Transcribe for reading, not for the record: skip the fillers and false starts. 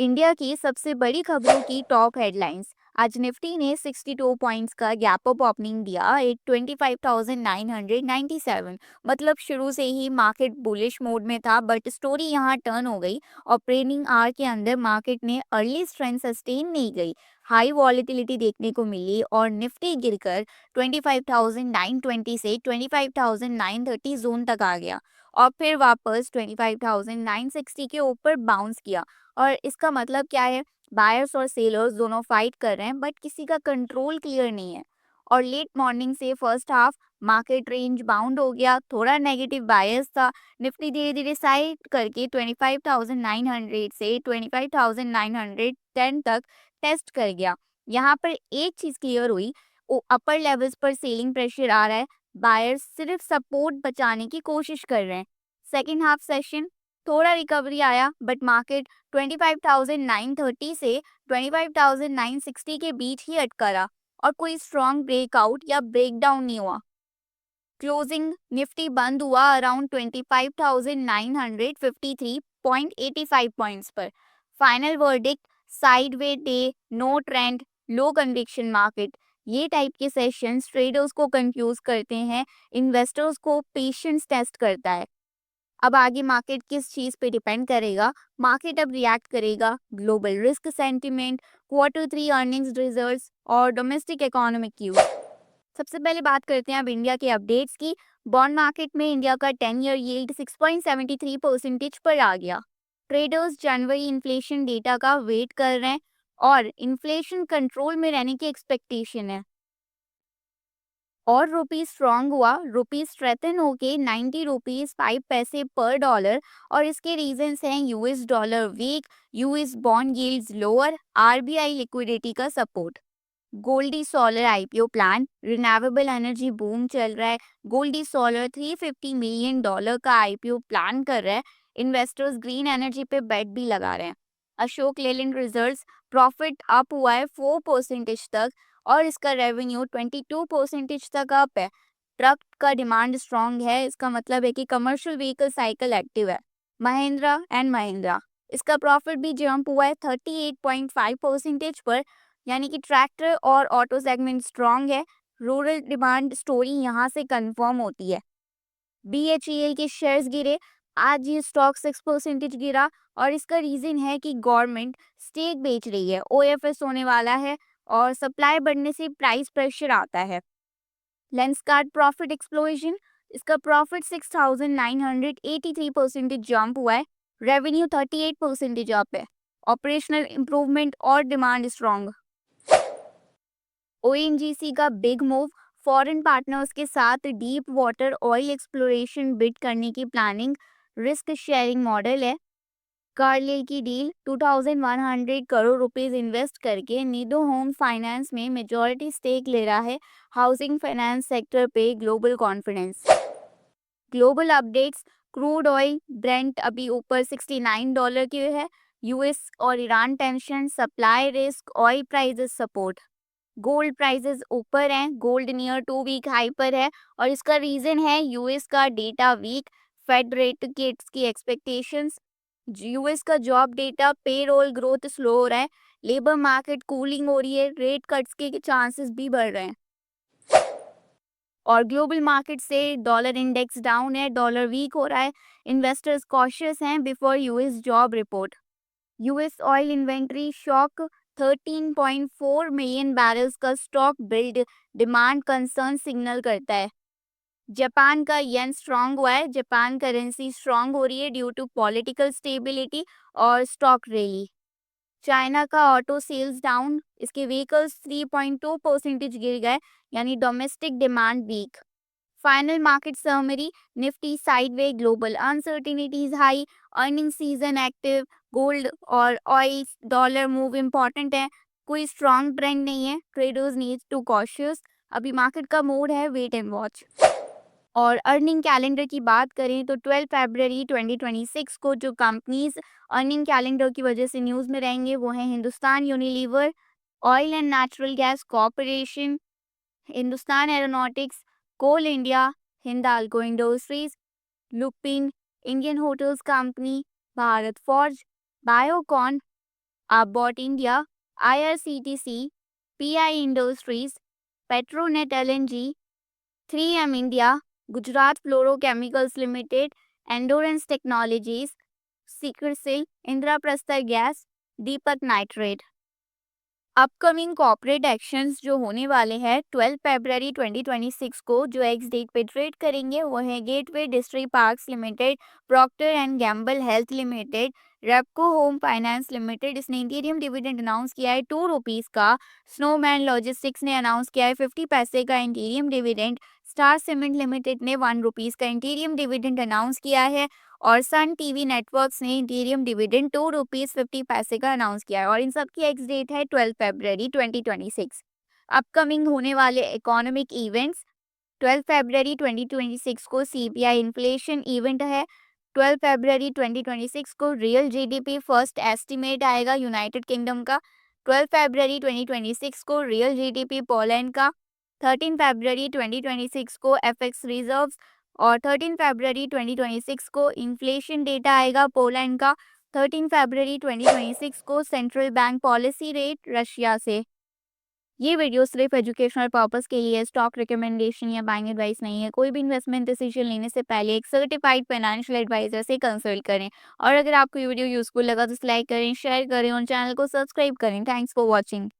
India की सबसे बड़ी खबरों की टॉप हेडलाइंस। आज निफ्टी ने 62 पॉइंट्स का गैप अप ओपनिंग दिया एट 25,997। मतलब शुरू से ही मार्केट बुलिश मोड में था, बट स्टोरी यहां टर्न हो गई। ऑपरेटिंग आवर के अंदर मार्केट ने अर्ली स्ट्रेंथ सस्टेन नहीं गई, हाई वॉलेटिलिटी देखने को मिली और निफ्टी गिरकर 25,920 से 25,930 जोन तक आ गया और फिर वापस 25,960 के ऊपर बाउंस किया। और इसका मतलब क्या है? बायर्स और सेलर्स दोनों फाइट कर रहे हैं, बट किसी का कंट्रोल क्लियर नहीं है। और लेट मॉर्निंग से first half market range bound हो गया, थोड़ा नेगेटिव बायस था। निफ्टी धीरे धीरे साइड करके 25,900 से 25,910 तक टेस्ट कर गया। यहाँ पर एक चीज क्लियर हुई, अपर लेवल्स पर सेलिंग प्रेशर आ रहा है। बायर्स सिर्फ सपोर्ट बचाने की कोशिश कर रहे हैं। सेकेंड हाफ सेशन थोड़ा रिकवरी आया, बट मार्केट 25,930 से 25,960 के बीच ही अटका रहा और कोई स्ट्रॉन्ग ब्रेकआउट या ब्रेकडाउन नहीं हुआ। क्लोजिंग निफ्टी बंद हुआ अराउंड 25,953.85 पॉइंट्स पर। Final verdict sideway day, no trend, low conviction market. ये टाइप के सेशंस ट्रेडर्स को कंफ्यूज करते हैं, इन्वेस्टर्स को पेशेंस टेस्ट करता है। अब आगे मार्केट किस चीज पे डिपेंड करेगा? मार्केट अब रिएक्ट करेगा global risk sentiment, Q3 earnings results और डोमेस्टिक इकोनॉमिक क्यूज। सबसे पहले बात करते हैं अब इंडिया के अपडेट्स की। बॉन्ड मार्केट में इंडिया का 10 ईयर यील्ड 6.73% पर आ गया। ट्रेडर्स जनवरी इन्फ्लेशन डेटा का वेट कर रहे हैं और इन्फ्लेशन कंट्रोल में रहने की एक्सपेक्टेशन है। और रुपी स्ट्रांग हुआ, रुपी स्ट्रेथन होके 90 रुपीज 5 पैसे पर डॉलर। और इसके रीजंस हैं US dollar weak, US bond yields lower, RBI liquidity का support. Goldi solar IPO plan, renewable energy boom चल रहा है। गोल्डी सोलर $350 मिलियन का आईपीओ प्लान कर रहा है। इन्वेस्टर्स ग्रीन एनर्जी पे बेट भी लगा रहे हैं। Ashok Leyland results, profit up हुआ है 4% तक और इसका रेवेन्यू 22% तक अप है। ट्रक का डिमांड स्ट्रांग है, इसका मतलब है कि कमर्शियल व्हीकल साइकिल एक्टिव है। महिंद्रा एंड महिंद्रा, इसका प्रॉफिट भी जंप हुआ है 38.5% पर, यानी कि ट्रैक्टर और ऑटो सेगमेंट स्ट्रांग है। रूरल डिमांड स्टोरी यहाँ से कंफर्म होती है। बीएचईएल के शेयर्स गिरे, आज ये स्टॉक 6% गिरा और इसका रीजन है कि गवर्नमेंट स्टेक बेच रही है, ओएफएस होने वाला है और सप्लाई बढ़ने से प्राइस प्रेशर आता है। लेंसकार्ट प्रॉफिट एक्सप्लोजन, इसका प्रॉफिट 6,983% जंप हुआ है। रेवेन्यू 38% अप है। ऑपरेशनल इंप्रूवमेंट और डिमांड स्ट्रांग। ओएनजीसी का बिग मूव, फॉरेन पार्टनर्स के साथ deep water oil exploration bid करने की प्लानिंग। रिस्क शेयरिंग मॉडल है। कार्लिल की डील, 2,100 करोड़ रुपीस इन्वेस्ट करके नीडो होम फाइनेंस में मेजॉरिटी स्टेक ले रहा है। हाउसिंग फाइनेंस सेक्टर पे global confidence. Global updates, crude oil Brent अभी ऊपर $69 के है। यूएस और Iran tension, supply risk, oil prices support. Gold prices ऊपर हैं, गोल्ड नियर 2 वीक हाई पर है और इसका रीजन है यूएस का data week, Fed rate cuts की एक्सपेक्टेशंस। यूएस का job data, payroll growth slow हो रहा है, लेबर मार्केट कूलिंग हो रही है, रेट कट्स के चांसेस भी बढ़ रहे हैं। और ग्लोबल मार्केट से डॉलर इंडेक्स डाउन है, डॉलर वीक हो रहा है। इन्वेस्टर्स कॉशियस हैं before US job report. US oil inventory shock, 13.4 million barrels का stock build, demand concern signal करता है। जापान का येन स्ट्रांग हुआ है, जापान करेंसी स्ट्रांग हो रही है ड्यू टू पॉलिटिकल स्टेबिलिटी और स्टॉक रैली। चाइना का ऑटो सेल्स डाउन, इसके व्हीकल्स 3.2% गिर गए, यानी domestic demand weak. Final market summary, Nifty sideways, global uncertainties high, earning season active, gold और ऑयल डॉलर मूव इंपॉर्टेंट है। कोई स्ट्रॉन्ग ट्रेंड नहीं है, ट्रेडर्स नीड टू कॉशियस। अभी मार्केट का मोड है वेट एंड वॉच। और अर्निंग कैलेंडर की बात करें तो 12 फरवरी 2026 को जो कंपनीज अर्निंग कैलेंडर की वजह से न्यूज़ में रहेंगे वो हैं Hindustan Unilever, oil and natural gas corporation, Hindustan aeronautics, coal India, Hindalco industries, Lupin, Indian hotels company, Bharat forge, Biocon, Abbott India, IRCTC, PI Industries, Petronet LNG, 3M India, Gujarat Fluorochemicals Limited, Endurance Technologies, Secresil, Indraprastha Gas, Deepak Nitrate। Upcoming corporate actions जो होने वाले हैं 12 फरवरी 2026 को जो ex date पे trade करेंगे वो है Gateway Distriparks Limited, Procter and Gamble Health Limited, Repco Home Finance Limited. इसने इंटीरियम डिविडेंड अनाउंस किया है 2 रुपीज का। स्नोमैन लॉजिस्टिक्स ने अनाउंस किया है 50 पैसे का इंटीरियम डिविडेंड। स्टार सीमेंट लिमिटेड ने 1 रुपीज का इंटीरियम डिविडेंड अनाउंस किया है और सन टीवी नेटवर्क्स ने इंटीरियम डिविडेंड 2 रुपीज 50 पैसे का अनाउंस किया है और इन सब की एक्स डेट है 12 फरवरी 2026। अपकमिंग होने वाले इकोनॉमिक इवेंट्स 12 फरवरी 2026 को सीपीआई इन्फ्लेशन इवेंट है। 12 फरवरी 2026 को रियल जीडीपी फर्स्ट एस्टिमेट आएगा यूनाइटेड किंगडम का। 12 फरवरी 2026 को रियल जीडीपी पोलैंड का। 13 फरवरी 2026 को एफएक्स रिजर्व्स और 13 फरवरी 2026 को इन्फ्लेशन डेटा आएगा पोलैंड का। 13 फरवरी 2026 को central bank policy rate Russia से। ये वीडियो सिर्फ एजुकेशनल पर्पस के लिए स्टॉक रिकमेंडेशन या बाइंग एडवाइस नहीं है। कोई भी इन्वेस्टमेंट डिसीजन लेने से पहले एक सर्टिफाइड फाइनेंशियल एडवाइजर से कंसल्ट करें। और अगर आपको ये वीडियो यूजफुल लगा तो लाइक करें, शेयर करें और चैनल को सब्सक्राइब करें। Thanks for watching.